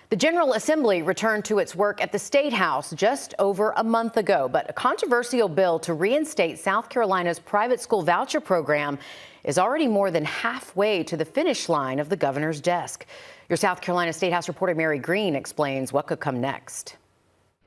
The General Assembly returned to its work at the State House just over a month ago, but a controversial bill to reinstate South Carolina's private school voucher program is already more than halfway to the finish line of the governor's desk. Your South Carolina State House reporter Mary Green explains what could come next.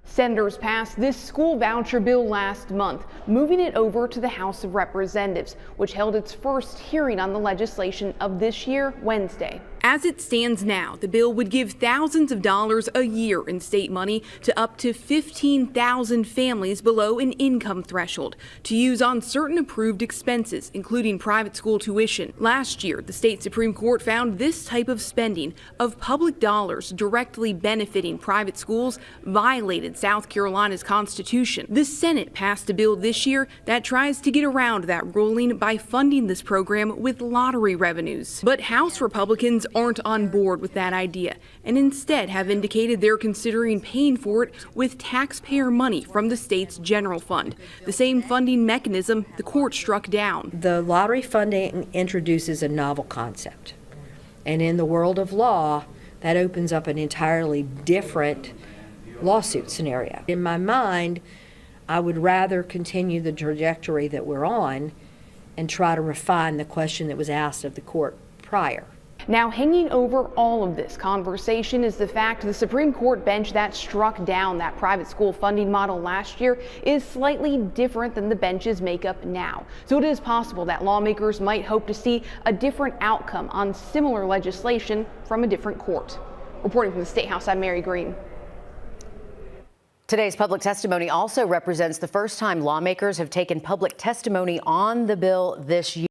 Senators passed this school voucher bill last month, moving it over to the House of Representatives, which held its first hearing on the legislation of this year Wednesday. As it stands now, the bill would give thousands of dollars a year in state money to up to 15,000 families below an income threshold to use on certain approved expenses, including private school tuition. Last year, the state Supreme Court found this type of spending of public dollars directly benefiting private schools violated South Carolina's Constitution. The Senate passed a bill this year that tries to get around that ruling by funding this program with lottery revenues. But House Republicans aren't on board with that idea and instead have indicated they're considering paying for it with taxpayer money from the state's general fund, the same funding mechanism the court struck down. The lottery funding introduces a novel concept, and in the world of law, that opens up an entirely different lawsuit scenario. In my mind, I would rather continue the trajectory that we're on and try to refine the question that was asked of the court prior. Now, hanging over all of this conversation is the fact the Supreme Court bench that struck down that private school funding model last year is slightly different than the bench's makeup now. So it is possible that lawmakers might hope to see a different outcome on similar legislation from a different court. Reporting from the State House, I'm Mary Green. Today's public testimony also represents the first time lawmakers have taken public testimony on the bill this year.